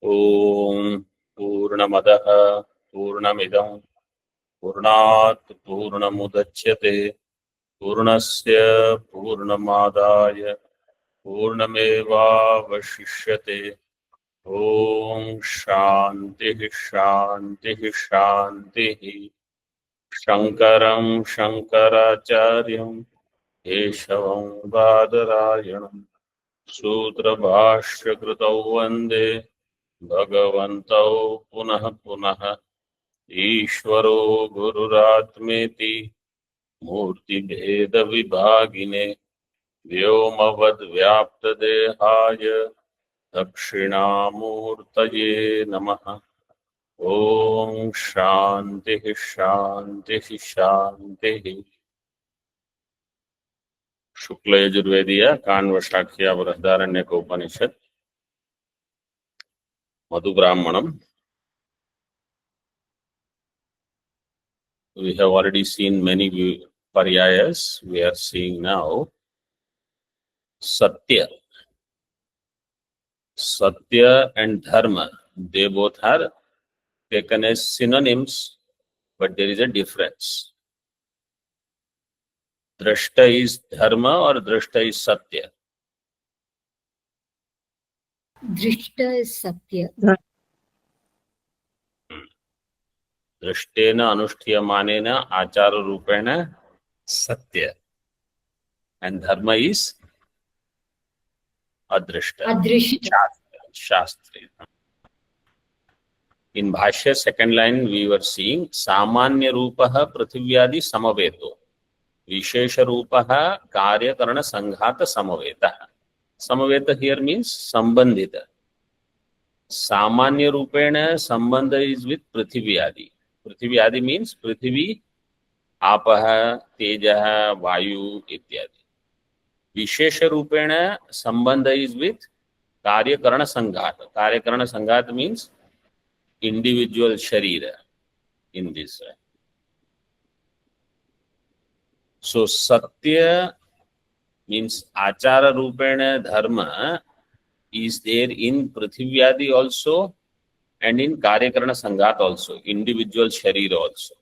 ओम पूर्णमदः पूर्णमिदं पूर्णात् पूर्णमुदच्यते पूर्णस्य पूर्णमादाय पूर्णमेवावशिष्यते। ओम शांति शांति शांति। शंकरं शंकराचार्यं केशवं बादरायणं सूत्रभाष्यकृतौ वन्दे भगवन्तौ पुनः पुनः। ईश्वरो गुरुरात्मेति मूर्तिभेदविभागिने व्योमवद्व्याप्तदेहाय दक्षिणामूर्तये नमः। ओम शांति शांति शांति। शुक्ल यजुर्वेदीय Kanva Shakya Brihadaranyaka Upanishad मधुब्राह्मणम। We have already seen many paryayas. We are seeing now Satya. Satya and Dharma, they both are taken as synonyms, but there is a difference. Drashta is Dharma or Drashta is Satya? Drishta is Satya. दृष्टेन अनुष्ठीयमानेन आचार रूपेण सत्य, and dharma is adrishta. Shastri. In bhashya second line we were seeing samanya rupah prithvyadi samaveto vishesha rupah karya karana sanghata samaveta. Samaveta here means sambandhita. Samanya rupena sambandha is with prithvyadi. Prithvyadi means prithvi, आपः, तेजः, वायु इत्यादि. विशेष रूपेण संबंध is with कार्यकरण संघात. कार्यकरण संघात means individual शरीर in this. सो सत्य मीन्स आचार रूपेण धर्म is there in Prithvyadi also and in Karyakarana Sanghat also, individual Sharira also.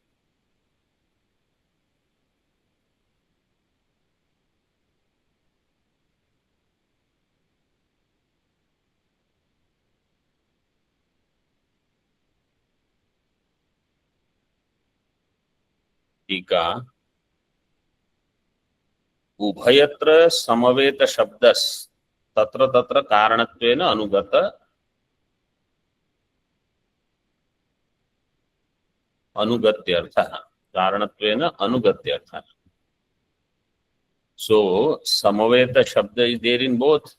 टीका उभयत्र समवेत शब्दस् तत्र तत्र कारणत्वेन अनुगत अनुगत्यर्थः. कारणत्वेन अनुगत्यर्थः. So samaveta shabda is there in both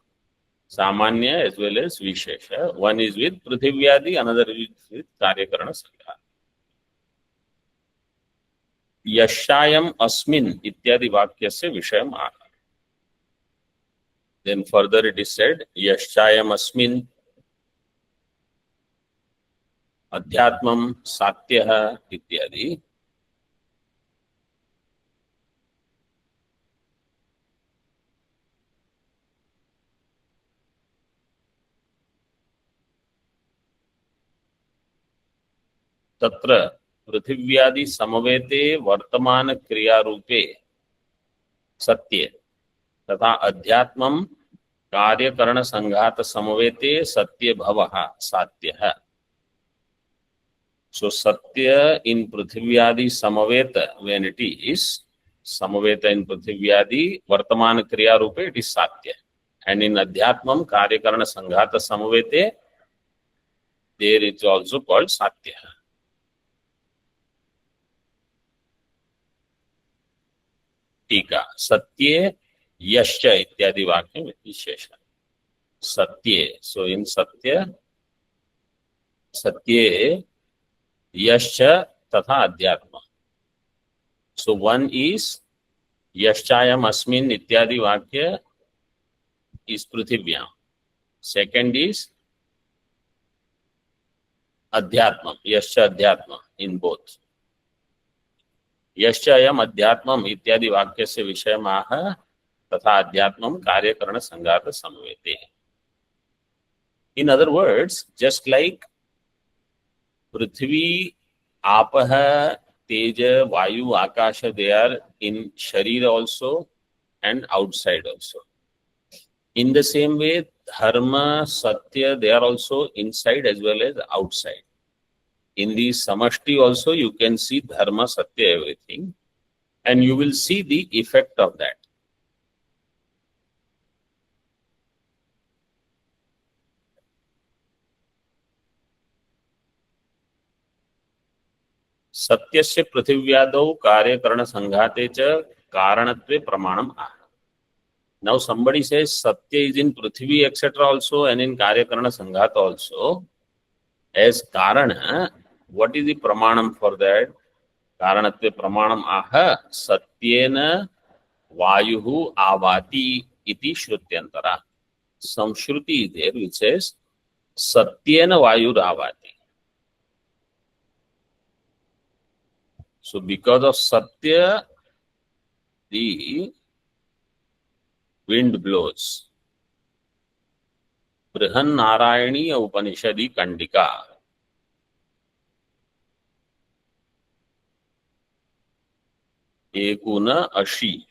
samanya as well as vishesha. One is with prithvyadi, another is with karyakarana sangha. Yashayam asmin ityadi vakyasya vishayam aha. Then further it is said yashayam asmin adhyatmam satyah ityadi. तत्र पृथिव्यादि समवेते वर्तमान क्रिया रूपे सत्य तथा अध्यात्मम कार्यकरण संघात समवेते सत्य भवः सात्यः. So satya in पृथिव्यादि समवेत, when it is समवेत in पृथिव्यादि वर्तमान क्रिया रूपे it is satya, and in अध्यात्मम कार्यकरण संघात समवेते there it is also called satya. टीका सत्ये यश्च इत्यादि वाक्य में विशेष सत्ये. सो इन सत्य सत्ये यश्च तथा अध्यात्म. सो वन इज यश्चायम अस्मिन् इत्यादि वाक्य इज पृथिव्याम. सेकंड इज अध्यात्म यश्च अध्यात्म इन बोथ. यश्चयम अध्यात्मम इत्यादि वाक्य से विषय आह तथा अध्यात्मम कार्यकरण संघात समवेते. In other words, just like Prithvi, Apah, Teja, Vayu, Akasha, they are in Sharira also and outside also. In the same way, Dharma, Satya, they are also inside as well as outside. In the Samashti also, you can see Dharma, Satya, everything, and you will see the effect of that. सत्यस्य पृथिव्यादौ कार्यकरण संघाते च कारणत्वे प्रमाणम आह. Now somebody says Satya is in Prithvi etc. also and in Karyakarana Sanghata also as Karana. What is the Pramanam for that? Karanatve Pramanam aha Satyena Vayuhu Avati iti Shrutyantara. Some Shruti is there which says Satyena Vayur Avati. So because of Satya, the wind blows. Brihan Narayani Upanishadi Kandika. Ekuna Ashi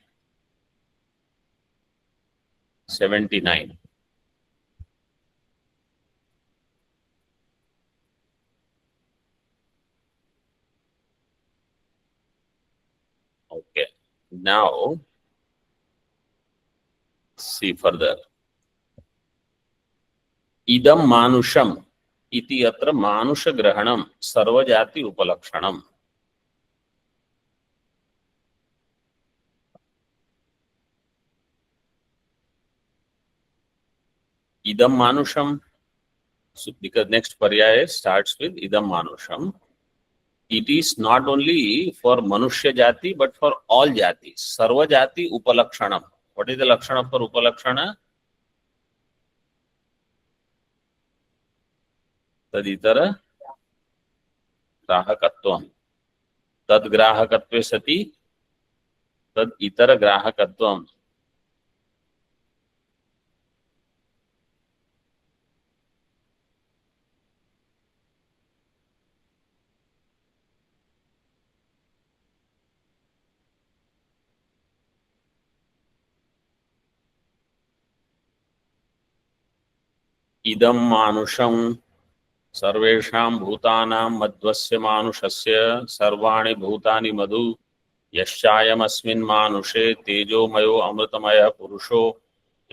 79. Okay. Now see further. Idam manusham iti atra manusha grahanam sarvajati upalakshanam. Idam manusham. So because next paryaya starts with idam manusham. It is not only for manushya jati but for all jatis. Sarvajati upalakshanam. What is the lakshana for upalakshana? Taditara grahakatvam. Tad grahakatve sati tad itara grahakatvam. Idam manusham सर्वेषां भूतानां मध्वस्य मानुषस्य सर्वाणि भूतानि मधु यश्चायमस्मिन् मानुषे तेजोमयो अमृतमयः पुरुषो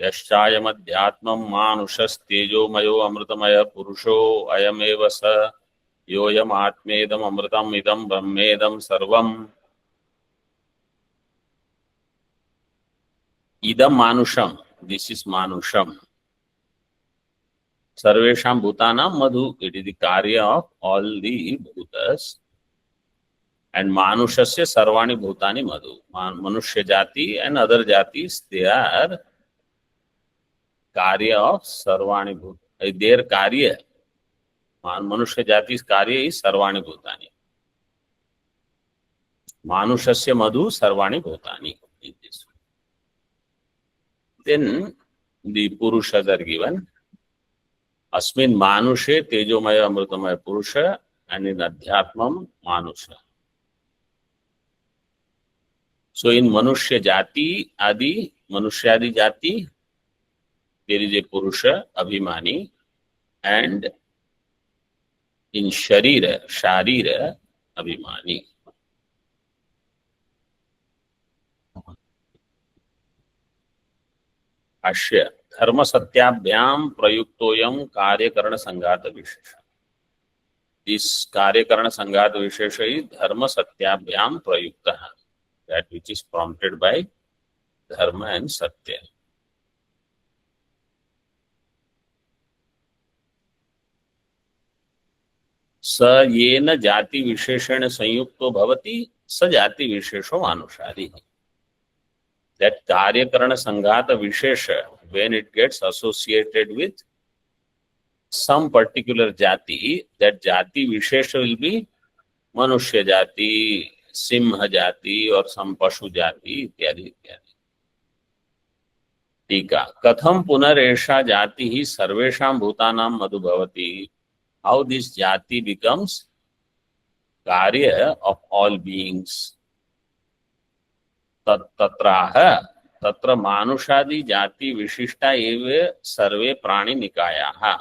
यश्चायमध्यात्मं मानुषस्तेजोमयो अमृतमयः पुरुषो अयमेव स योऽयम् आत्मेदम् अमृतम् इदं ब्रह्मेदं सर्वम्. इदं मानुषम, दिस इज मानुषम. Sarvesham Bhutanam Madhu, it is the Karya of all the Bhutas. And Manushasya Sarvani Bhutani Madhu. Manushya Jati and other Jatis, they are Karya of Sarvani Bhutani. Their Karya, Manushya Jati's Karya is Sarvani Bhutani. Manushasya Madhu Sarvani Bhutani. Then the Purushas are given. Asmin Manushe Tejomaya Amritamaya Purusha and in Adhyatmam Manusha. So in Manushya Jati Adi, Manushyadi Jati, there is a Purusha, Abhimani, and in Sharira, Sharira, Abhimani. Ashya. धर्म सत्याभ्याम प्रयुक्तोयम कार्यकरण संघात विशेष. इस कार्यकरण संघात विशेष ही धर्म सत्याभ्याम प्रयुक्त है. That which is prompted by dharma and satya. स येन जाति विशेषण संयुक्तो भवति स जाति विशेषो मानुषादि. That Karyakarana Sanghata Vishesha, when it gets associated with some particular jati, that jati Vishesha will be Manushya Jati, Simha Jati or some Pashu Jati, ityadi, ityadi. टीका कथम पुनरेषा जाति ही सर्वेषां भूतानां मधु भवति हाउ दिस जाति बिकम्स कार्य ऑफ ऑल बीइंग्स तत्राह तत्र मानुषादि जाति विशिष्टा एव सर्वे प्राणी निकायाः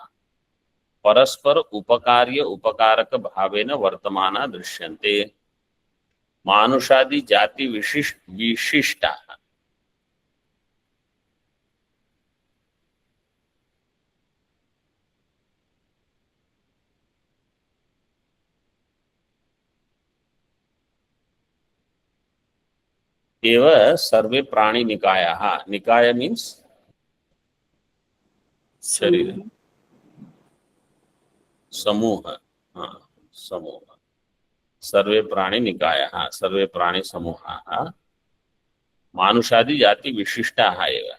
परस्पर उपकार्य उपकारक भावेन वर्तमाना दृश्यन्ते मानुषादि जाति विशिष्टा एव सर्वे प्राणी निकायाः निकाय मीन्स शरीर समूह हाँ समूह सर्वे प्राणी निकायाः सर्वे प्राणी समूहाः मानुषादि जाति विशिष्टाः एव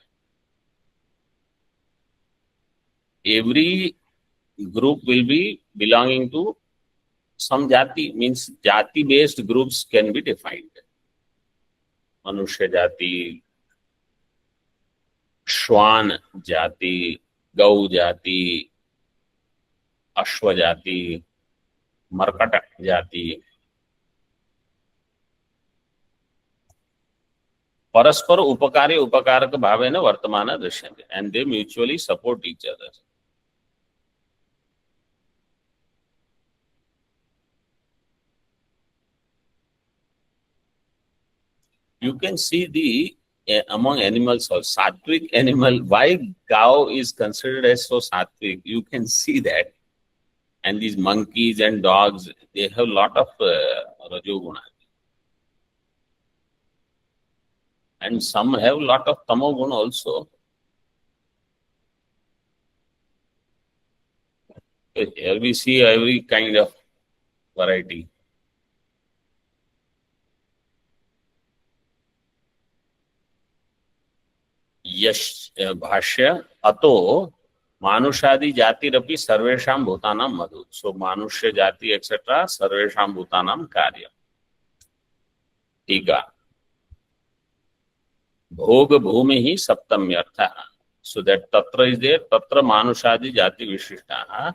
every group will be belonging to some jati means jati based groups can be defined मनुष्य जाति श्वान जाति गौ जाति अश्व जाति मरकट जाति परस्पर उपकारी उपकारक भावेन वर्तमान दृश्यन्ते and they mutually support each other. You can see the among animals also sattvic animal. Why cow is considered as so sattvic? You can see that, and these monkeys and dogs, they have lot of rajoguna, and some have lot of tamoguna also. Here we see every kind of variety. यश भाष्य अतो मानुषादि जातिरपि सर्वेषां भूतानां मधु सो मानुष्य जाति etcetera सर्वेषां भूतानां कार्य टीका भोग भूमि ही सप्तम्यर्थ सो दैट तत्र इज देयर तत्र मानुषादि जाति विशिष्टाः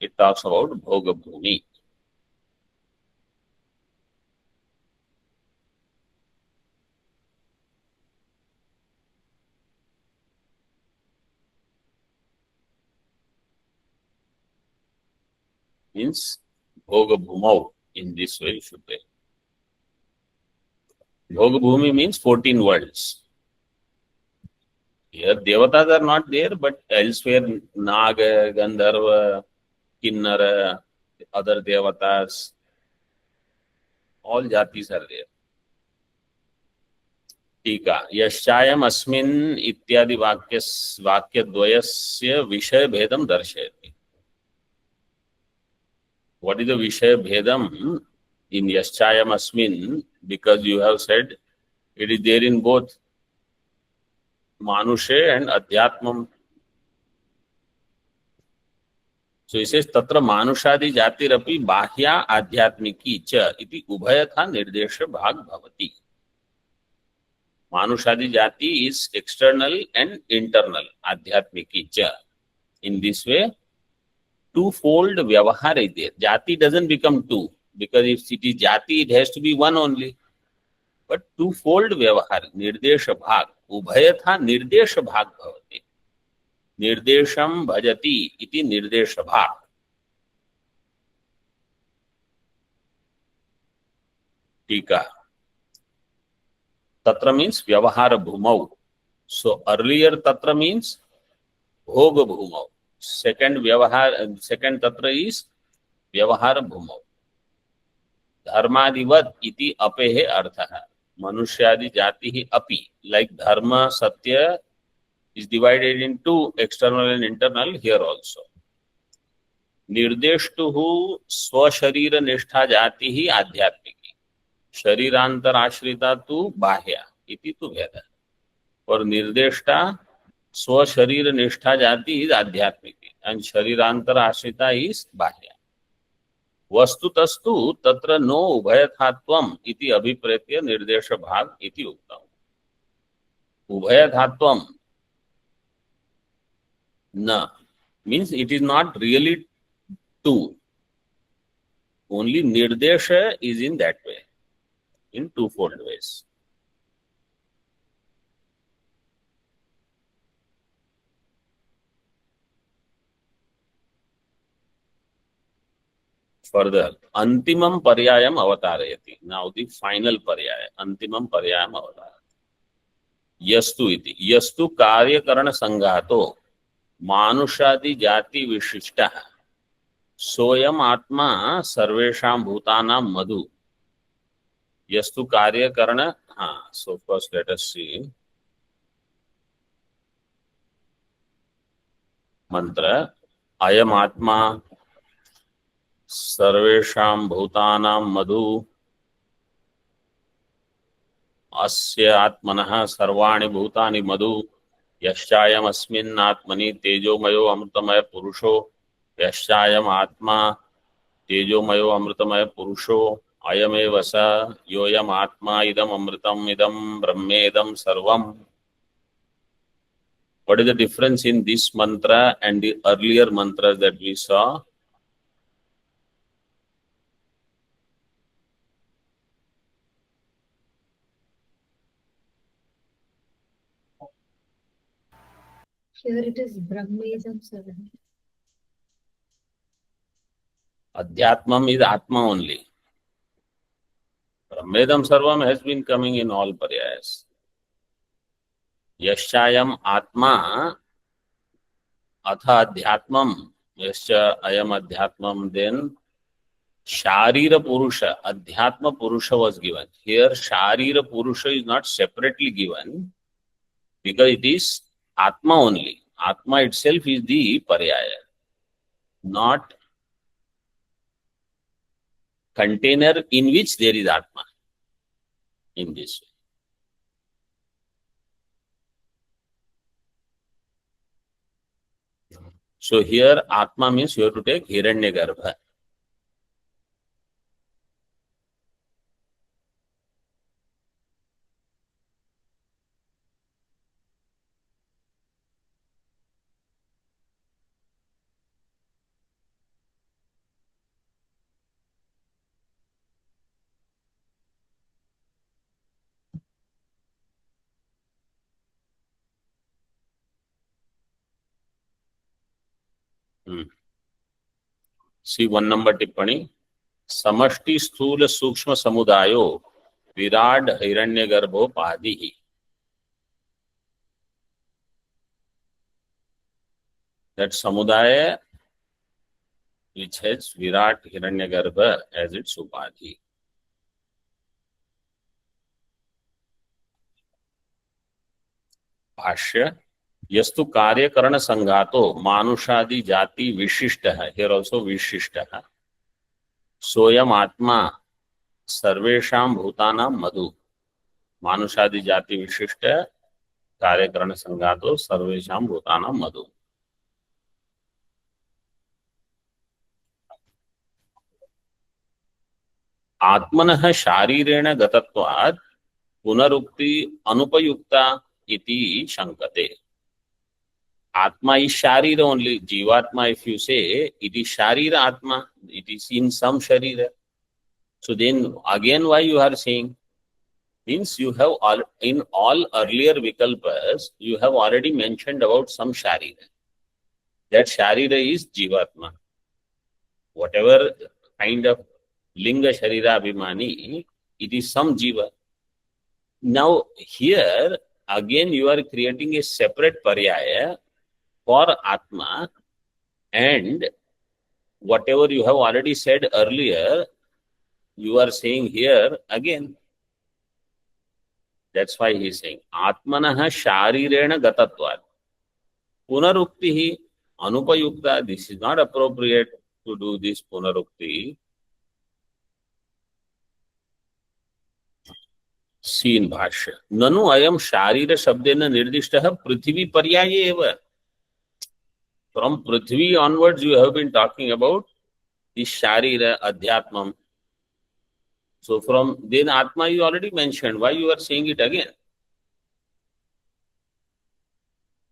इट टॉक्स अबाउट भोग भूमि means bhoga bhumau. In this way you should say. Bhoga bhumi means 14 worlds. Here devatas are not there, but elsewhere Naga, Gandharva, Kinnara, other devatas, all jatis are there. टीका यश्चायम अस्मिन् इत्यादि वाक्यद्वयस्य विषय भेदम दर्शयति. What is the Vishaya Bhedam in Yaschayam Asmin? Because you have said it is there in both Manushe and Adhyatmam. So he says, Tatra Manushadi Jatirapi Bahya Adhyatmiki Cha iti Ubhayatha Nirdesha Bhag Bhavati. Manushadi Jati is external and internal Adhyatmiki Cha. In this way, twofold vyavahar is there. Jati doesn't become two because if it is jati, it has to be one only. But twofold vyavahar, nirdesha bhag, ubhayatha nirdesha bhag bhavati. Nirdesham bhajati iti nirdesha bhag. Tika. Tatra means vyavahara bhumau. So earlier tatra means bhoga bhumau. Second tatra is vyavahara bhumau. Dharmadivat iti apehe arthaha. Manushyaadi jati api. Like dharma, satya is divided into external and internal here also. Nirdeshtuhu swasharira nishtha jati adhyatmiki. Sharirantar ashrita tu bahya. Iti tu veda. For nirdeshta Swasharira Nishtha Jati is Adhyatmiki and Sharirantara Ashrita is Bahya. Vastutastu Tatra no Ubhayathatvam iti Abhipretya Nirdesha Bhag iti Uktam. Ubhayadhatvam na means it is not really two. Only nirdesha is in that way, in twofold ways. Further, antimam paryayam avatarayati. Now the final paryaya, antimam paryayam avatarayati. Yastu iti. Yastu karya karana sanghato मानुषादि जाति विशिष्ट सोयम आत्मा सर्वेषां भूतानां मधु यस्तु कार्य करण. हाँ, so first let us सी मंत्र. अयम आत्मा सर्वेषां भूतानां मधु अस्य आत्मनः सर्वाणि भूतानि मधु यश्चायम् अस्मिन् आत्मनि तेजोमयो अमृतमय पुरुषो यश्चायम् आत्मा तेजोमयो अमृतमय पुरुषो अयमेव स योऽयम् आत्मा इदम् अमृतम् इदम् ब्रह्मेदम् सर्वम्. What is the difference in this mantra and the earlier mantras that we saw? Here it is Brahmedam Sarvam. Adhyatmam is Atma only. Brahmedam Sarvam has been coming in all paryayas. Yashayam Atma Atha Adhyatmam Yascha Ayam Adhyatmam, then Sharira Purusha, Adhyatma Purusha was given. Here Sharira Purusha is not separately given because it is Atma only. Atma itself is the paryaya, not container in which there is Atma in this way. So here Atma means you have to take Hiranyagarbha. See 1 number tippani. Samashti sthula sukshma samudhayo virad hiranyagarbho padihi. That samudaya which has Virat Hiranyagarbha as its upadhi. भाष्य. यस्तु कार्यकरण संघातो मानुषादि जाति विशिष्ट है. Here also विशिष्ट है. सोयम आत्मा सर्वेषां भूतानां मधु. मानुषादि जाति विशिष्ट कार्यकरण संघातो सर्वेषां भूतानां मधु. आत्मनः शारीरेण गतत्वात् पुनरुक्ति अनुपयुक्ता इति शंकते. Atma is Sharira only. Jivatma, if you say, it is Sharira Atma. It is in some Sharira. So then again why you are saying? Means you have all, in all earlier Vikalpas, you have already mentioned about some Sharira. That Sharira is Jivatma. Whatever kind of Linga Sharira Abhimani, it is some Jiva. Now here again you are creating a separate paryaya for Atma, and whatever you have already said earlier, you are saying here again. That's why he is saying Atmanaha Sharirena Gatatvat Punaruktihi Anupayukta. This is not appropriate to do this Punarukti. See in Bhashya. Nanu ayam Sharira Shabdena Nirdishtaha Prithvi Paryaye eva. From Prithvi onwards, you have been talking about the Sharira, Adhyatmam. So from then Atma you already mentioned. Why you are saying it again?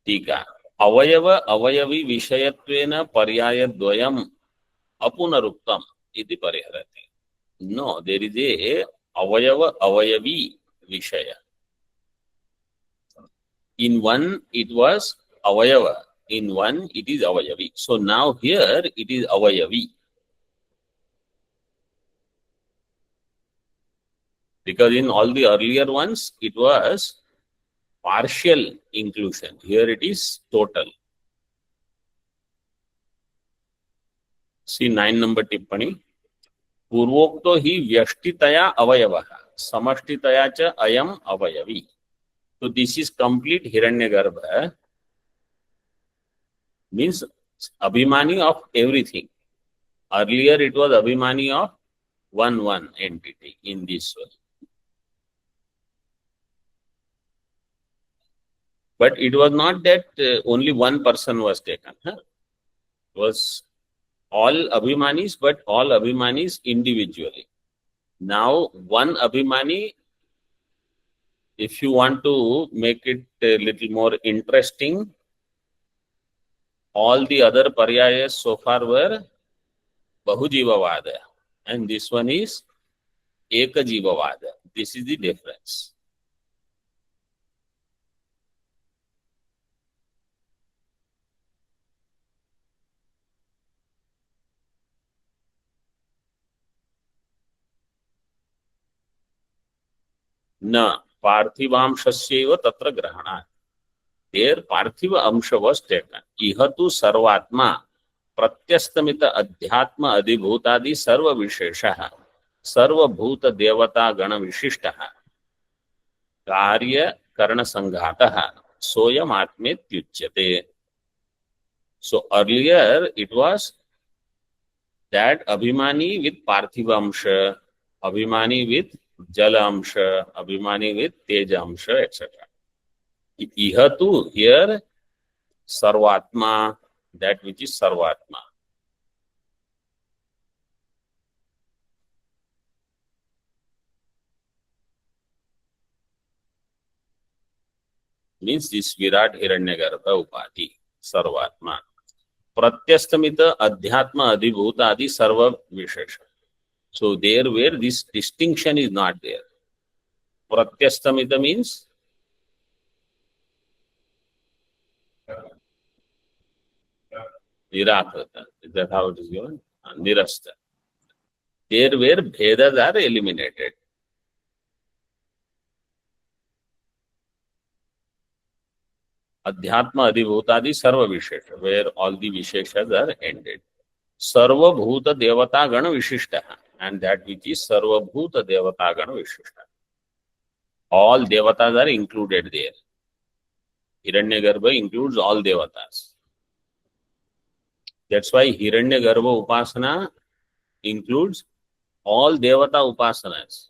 टीका अवयव अवयवी विषयत्वेन पर्यायद्वयम् अपुनरुक्तम् इति परिहरति. No, there is a अवयव अवयवी विषय. In one it was avayava, in one it is avayavi. So now here it is avayavi. Because in all the earlier ones it was partial inclusion. Here it is total. See 9 number tippani. पूर्वोक्तो ही व्यष्टितया अवयवः समष्टितया च अयम अवयवी. So this is complete Hiranyagarbha, means Abhimani of everything. Earlier it was Abhimani of one entity in this way. But it was not that only one person was taken. It was all Abhimanis, but all Abhimanis individually. Now one Abhimani, if you want to make it a little more interesting, all the other paryayas so far were Bahujivavada, and this one is Ekajivavada. This is the difference. Na parthivaamshasya tatra grahana. There parthiva amsha was taken. Ihatu sarvatma pratyastamita adhyatma adhibhutadi sarva visheshaha sarva bhuta devata gana vishishtaha karya karana sanghataha soyam atmetyuchyate. So earlier it was that Abhimani with parthiva amsha, Abhimani with jala amsha, Abhimani with teja amsha, etc. Ihatu here sarvatma, that which is sarvatma. Means this Virat Hiranyagarbha Upati, sarvatma. Pratyastamita adhyatma adhibhuta adi sarva vishesha. So there where this distinction is not there. Pratyastamita means Nirakrita. Is that how it is given? Nirasta. There where Bhedas are eliminated. Adhyatma adhibhutadi sarva vishesha, where all the visheshas are ended. Sarva bhuta devata gana vishishtaha, and that which is sarva bhuta devata gana vishishtaha. All devatas are included there. Hiranyagarbha includes all devatas. That's why Hiranyagarbha upasana includes all devata upasanas.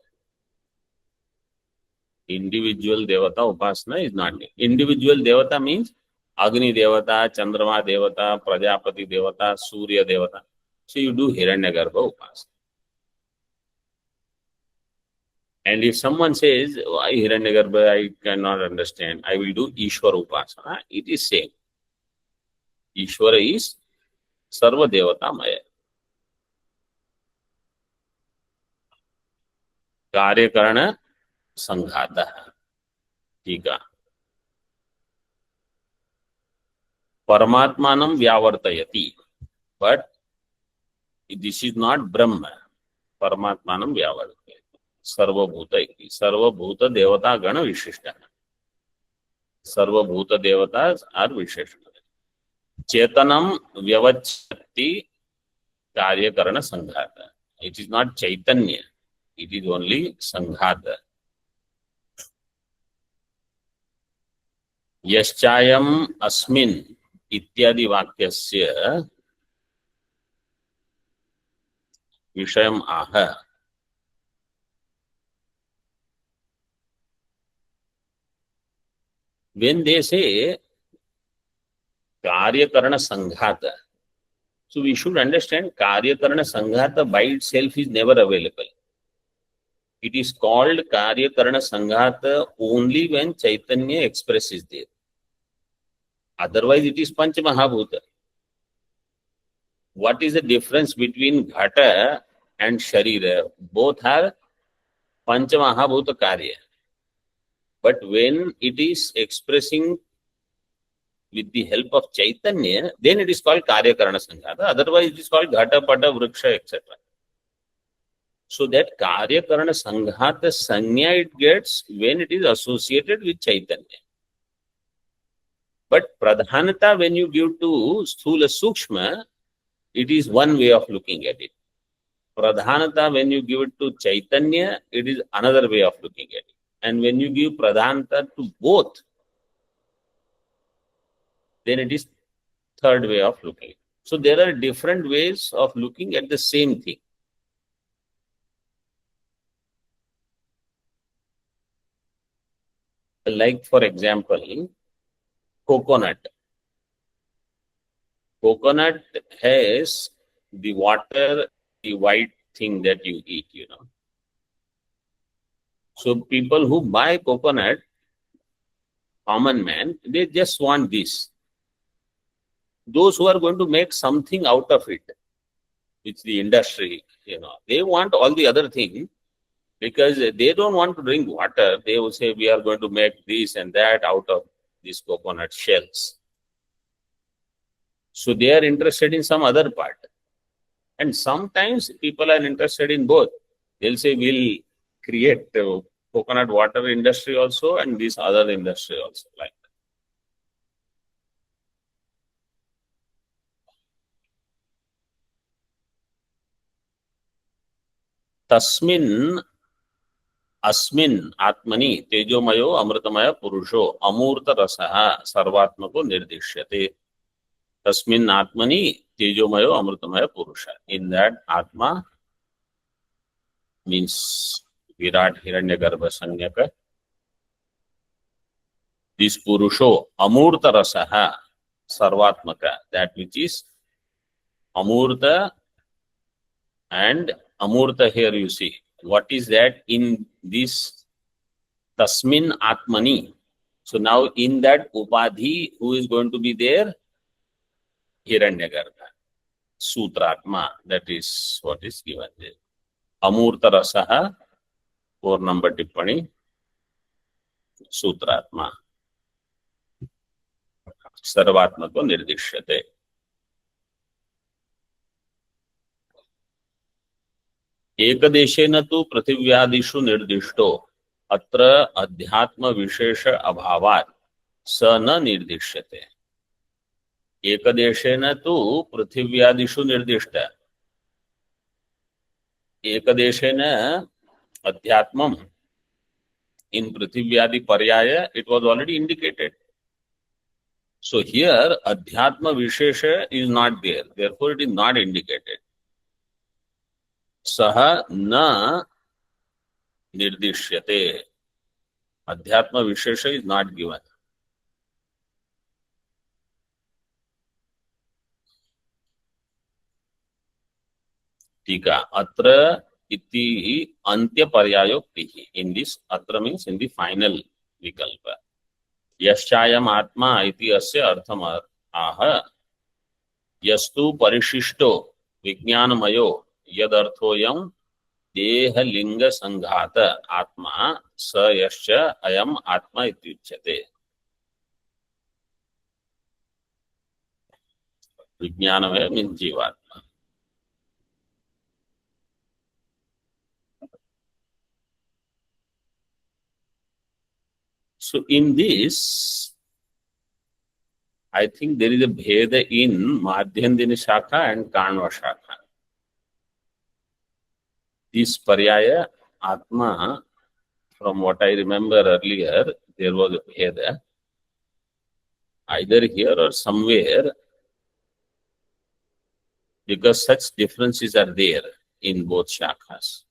Individual devata upasana is not there. Individual devata means Agni devata, Chandrama devata, Prajapati devata, Surya devata. So you do Hiranyagarbha upasana. And if someone says, why Hiranyagarbha, I cannot understand, I will do Ishvara upasana, it is same. Ishvara is Sarva devata maya. Karyakarana sanghata. Tika. Paramatmanam vyavartayati. But this is not Brahma. Paramatmanam vyavartayati. Sarva bhuta iti. Sarva bhuta devata gana vishishta. Sarva bhuta devatas are vishishta. Chetanam vyavachati karyakarana sanghata. It is not Chaitanya. It is only sanghata. Yaschayam asmin ityadi vakyasya vishayam aha. When they say Karyakarana Sanghata, so we should understand Karyakarana Sanghata by itself is never available. It is called Karyakarana Sanghata only when Chaitanya Express is there. Otherwise, it is Panch Mahabhuta. What is the difference between Ghata and Sharira? Both are Panch Mahabhuta Karya. But when it is expressing with the help of Chaitanya, then it is called Karya Karana Sanghata. Otherwise, it is called Ghata, Pata, Vriksha, etc. So that Karya Karana Sanghata Sanya it gets when it is associated with Chaitanya. But Pradhanata, when you give to Sthula Sukshma, it is one way of looking at it. Pradhanata, when you give it to Chaitanya, it is another way of looking at it. And when you give Pradhanata to both, then it is third way of looking. So there are different ways of looking at the same thing. Like, for example, coconut. Coconut has the water, the white thing that you eat, So people who buy coconut, common man, they just want this. Those who are going to make something out of it, it's the industry, they want all the other things because they don't want to drink water. They will say, we are going to make this and that out of these coconut shells. So they are interested in some other part. And sometimes people are interested in both. They'll say, we'll create coconut water industry also and this other industry also, like that. Tasmin अस्मिन् आत्मनि तेजोमयो अमृतमय पुरुषो अमूर्त रसः सर्वात्मको निर्दिश्यते. तस्मिन् आत्मनि तेजोमयो अमृतमय पुरुष. In that Atma means Virat Hiranyagarbha Sanyaka. This Purusho Amurta Rasaha Sarvatmaka, that which is Amurta and Amurta here you see. What is that in this Tasmin Atmani? So now in that Upadhi, who is going to be there? Hiranyagarbha, Sutratma, that is what is given there. Amurta Rasaha, 4 number Tippani, Sutratma. Sarvatmako Nirdishyate. एकदेशेन तु पृथिव्यादिषु निर्दिष्टो अत्र अध्यात्म विशेष अभावात् स न निर्दिश्यते. एकदेशेन तु पृथिव्यादिषु निर्दिष्ट. एकदेशेन अध्यात्मम in पृथिव्यादि पर्याय it was already indicated. So here adhyatma vishesha is not there, therefore it is not indicated. Saha na nirdishyate. Adhyatma vishesha is not given. Tika atra iti antya paryayokti. In this, atra means in the final vikalpa. Yaschayam atma iti asya artham aha. Yastu parishishto vijnanamayo यदर्थोयम देह लिंग संघात आत्मा स यश्च अयम आत्मा इत्युच्यते. विज्ञानमय मीन्स जीवात्मा. So in this, I think there is a bheda in Madhyandini Shakha and Kanva Shakha. This paryaya, Atma, from what I remember earlier, there was a bheda, either here or somewhere, because such differences are there in both shakhas.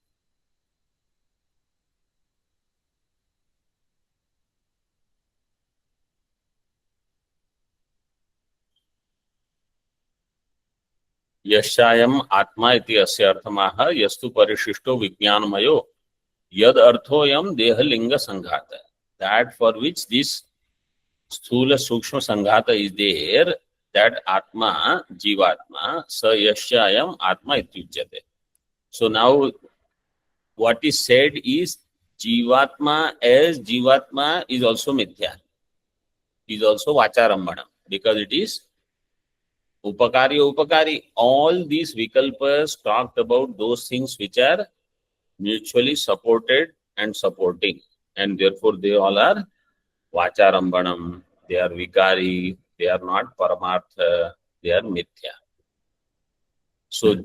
यशायम आत्मा इति अस्य अर्थमाह यस्तु परिशिष्टो विज्ञानमयो यद अर्थोयम देह लिंग संघात. That for which this Sthula Sukshma Sanghata is there, that Atma, Jivatma, Sa Yasya Ayam Atma Ityujyate. So now what is said is Jivatma as Jivatma is also Mithya, is also Vacharambana, because it is Upakari, Upakari. All these Vikalpas talked about those things which are mutually supported and supporting, and therefore they all are Vacharambanam, they are Vikari, they are not Paramartha, they are Mithya. So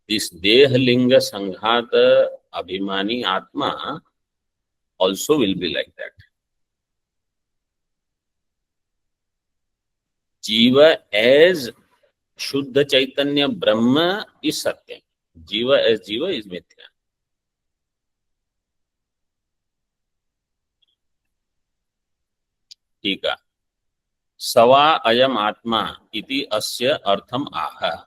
this Dehalinga Sanghata Abhimani Atma also will be like that. Jiva as Shuddha Chaitanya Brahma is Satyam. Jiva as Jiva is Mithya. Tika. Sava ayam atma iti asya artham aha.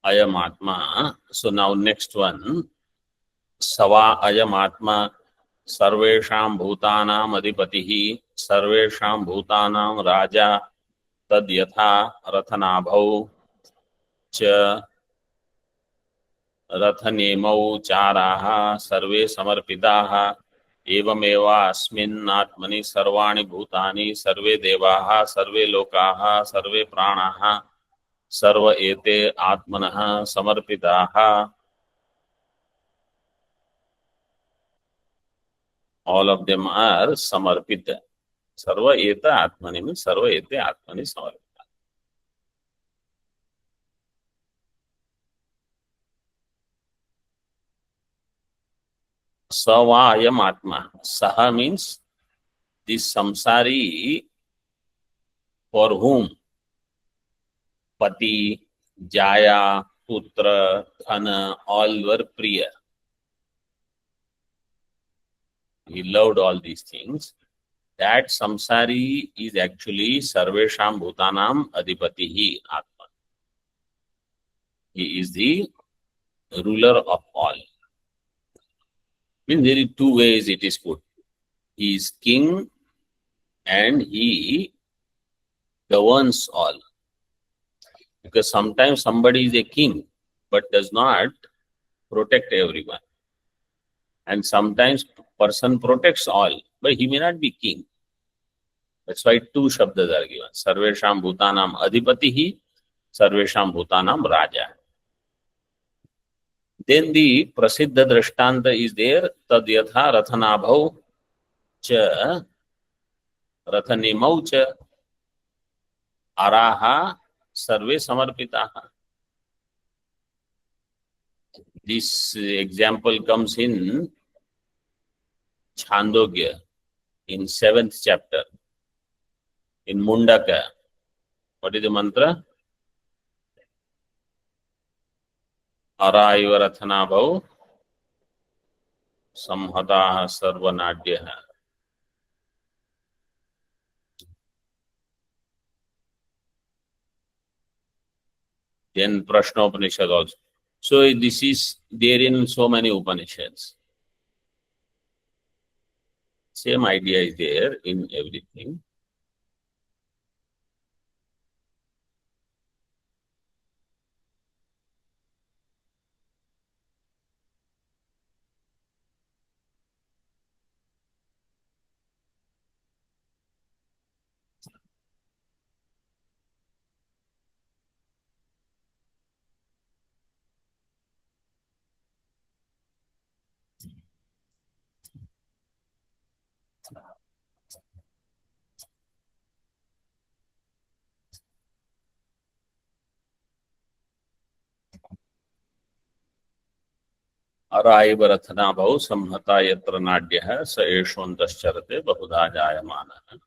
Ayam atma. So now next one. Sava ayam atma sarvesham bhutanam adipatihi sarvesham bhutanam raja tad yatha rathanabhau cha rathanemau charaha sarve samarpitaha एवमेवा अस्मिन् आत्मनि सर्वाणि भूतानि सर्वे देवाः सर्वे लोकाः सर्वे प्राणाः सर्व एते आत्मनः समर्पिताः. All of them are samarpita. Sarva eta atmani means sarva ete atmani samarpita. Savayam atma. Saha means this samsari for whom pati, jaya, putra, dhana, all were priya. He loved all these things. That samsari is actually sarvesham bhutanam adipatihi atma. He is the ruler of all. Means there is two ways it is put. He is king and he governs all. Because sometimes somebody is a king but does not protect everyone. And sometimes person protects all, but he may not be king. That's why two shabdas are given. Sarvesham bhutanam adipatihi, sarvesham bhutanam raja. Then the prasiddha drishtanta is there. Tad yatha rathanabhau cha rathanimau cha araha sarve samarpitaha. This example comes in Chandogya in 7th chapter. In Mundaka. What is the mantra? Araiva rathanabhau samhataha sarvanadyaha. Then Prashna Upanishad also. So this is there in so many Upanishads. Same idea is there in everything. Araiva rathanabhau samhata yatra nadyaha sa eshwantascharate bahudha jayamanaha.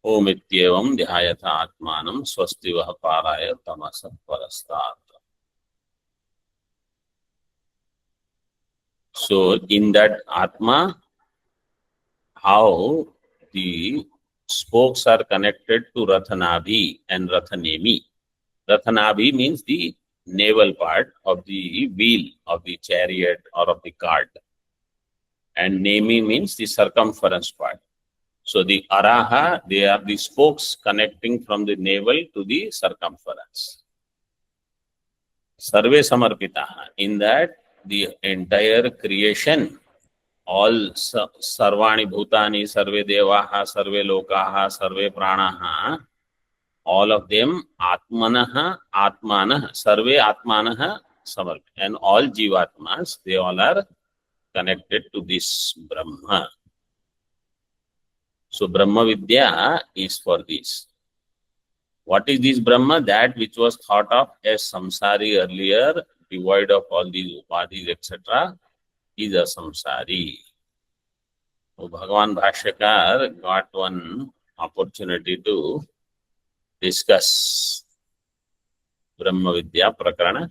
Om ityevam dhyayatha atmanam swasti vaha paraya tamasa parastat. So in that Atma, how the spokes are connected to Rathanabhi and Rathanemi. Rathanabhi means the navel part of the wheel of the chariot or of the cart. And Nemi means the circumference part. So the araha, they are the spokes connecting from the navel to the circumference. Sarve samarpitaha, in that the entire creation, all sarvani bhutani, sarve devaha, sarve lokaha, sarve pranaha, all of them atmanah, sarve atmanah samarpita, and all jivatmas, they all are connected to this Brahma. So Brahma Vidya is for this. What is this Brahma? That which was thought of as samsari earlier, devoid of all these upadhis, etc., is a samsari. So Bhagavan Bhashyakar got one opportunity to discuss Brahma Vidya Prakarana.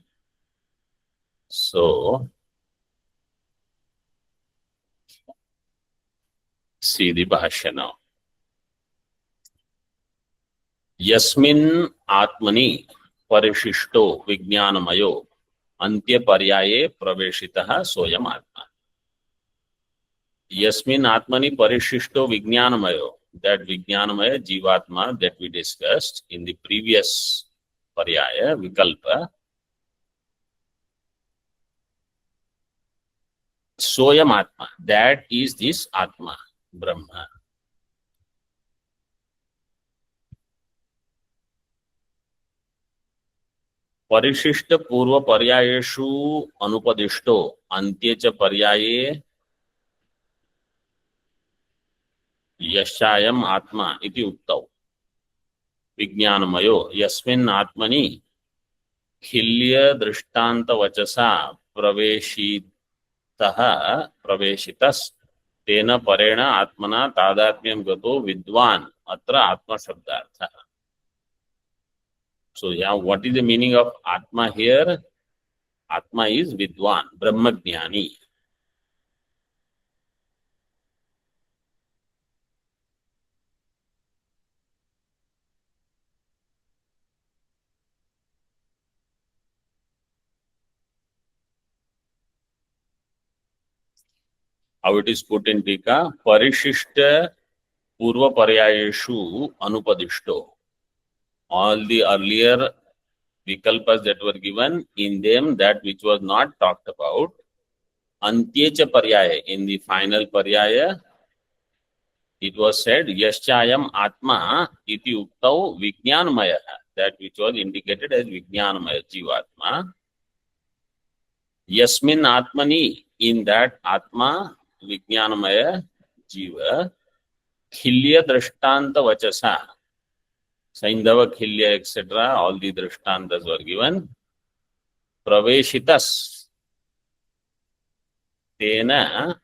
So, see the Bhashya now. Yasmin Atmani Parishishto Vijnanamayo Antya Paryaye Praveshitaha Soyam Atma. Yasmin Atmani Parishishto Vijnanamayo, that Vijnanamaya Jivatma that we discussed in the previous Paryaya, Vikalpa. Soyam Atma, that is this Atma, Brahma. परिशिष्ट पूर्व पर्यायेषु अनुपदिष्टो अन्त्ये च पर्याये यश्चायम् आत्मा इति उक्तौ विज्ञानमयो यस्मिन् आत्मनि खिल्य दृष्टान्त वचसा प्रवेशितस् तेन परेण आत्मना तादात्म्यं गतो विद्वान् अत्र आत्मशब्दार्थः. So, yeah, what is the meaning of Atma here? Atma is Vidwan, Brahmajnani. How it is put in Tika? Parishishta Purva Paryayeshu Anupadishto. All the earlier vikalpas that were given, in them that which was not talked about, antyecha paryaya, in the final paryaya, it was said, yaschayam atma iti uktau vijnanamaya, that which was indicated as vijnanamaya, jivatma. Yasmin atmani, in that atma, vijnanamaya, jiva, khilya drishtanta vachasa, Saindava, Khilya, etc., all the drishtantas were given. Praveshitas. Tena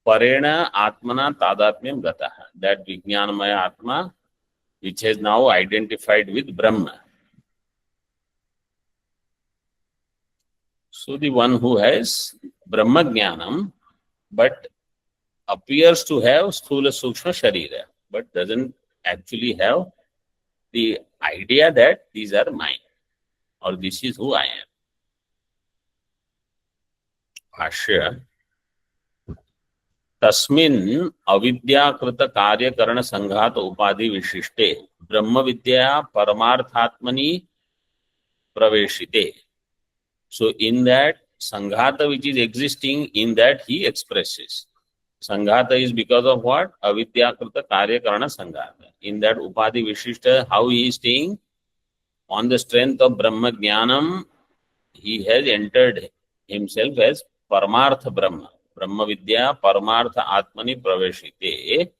Parena Atmana Tadatmyam Gataha. That Vijnanamaya Atma, which has now identified with Brahma. So the one who has Brahma Jnanam, but appears to have Sthula Sukshma Sharira, but doesn't actually have the idea that these are mine, or this is who I am. Bhashya. Tasmin avidyakrita karyakarana sanghata upadhi vishishte Brahma Vidya Paramarthatmani Praveshite. So in that Sanghata which is existing, in that he expresses. Sanghata is because of what? Avidyakrita Karyakarana Sanghata. In that Upadhi Vishishta, how he is staying? On the strength of Brahma Jnanam, he has entered himself as Paramartha Brahma. Brahma Vidya Paramartha Atmani Praveshite.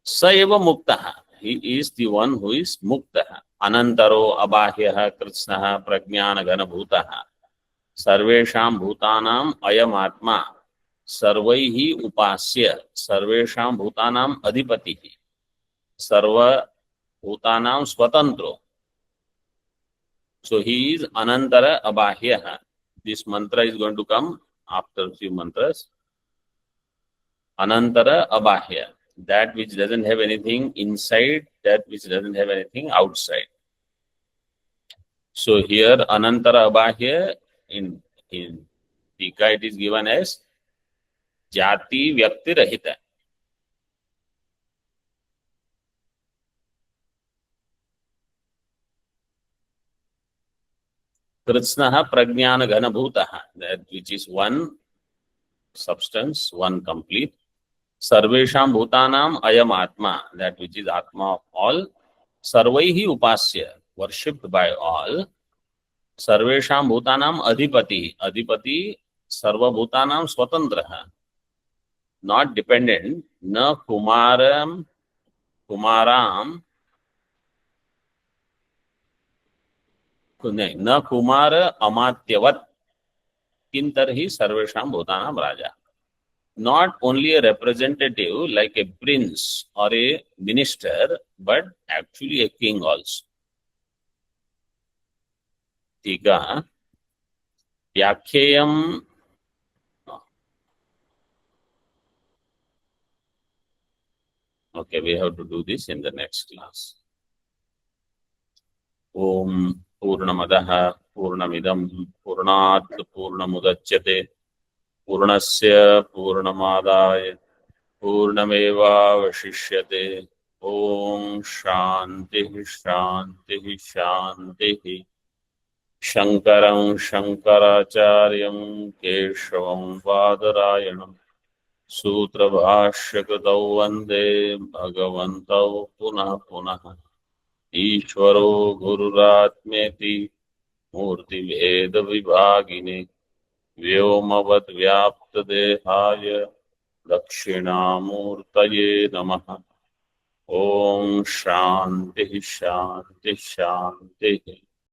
Saeva Muktaha. He is the one who is Muktaha. Anantaro Abahyah Kritsnaha Prajnana Ganabhutaha. Sarvesham Bhutanam Ayam Atma. Sarvaihi Upasya. Sarvesham Bhutanam Adhipatihi. Sarva Bhutanam Swatantro. So he is Anantara Abahyah. This mantra is going to come after a few mantras. Anantara Abahya. that which doesn't have anything inside, that which doesn't have anything outside. So here Anantara Abahya in Tika it is given as Jati Vyakti Rahita. Kritsnaha Prajnana Ghanabhutaha, that which is one substance, one complete. Sarvesham Bhutanam Ayam Atma, that which is Atma of all. Sarvaihi Upasya, worshipped by all. Sarvesham Bhutanam Adhipati, Adhipati Sarva Bhutanam Swatantraha, not dependent. Na Kumaram न कुमार अमात्यवत किंतर्हि सर्वेषां भूतानां राजा. Not only a representative like a prince or a minister, but actually a king also. Tika Vyakheyam. Okay, we have to do this in the next class. Om Purnamadaha Purnamidam Purnat Purnamudachyate Purnasya Purnamadaya Purnameva Vashishyate. Om Shanti Shanti Shanti. Shankaram Shankaracharyam Keshavam Vadarayanam Sutra Bhashyakatau Vande Bhagavantau Punah Punah. Ishvaro Gururatmeti Murti Veda Vibhagine Vyomavad Vyapta Dehaya Dakshinamurtaye Namaha. Om Shanti Shanti Shanti.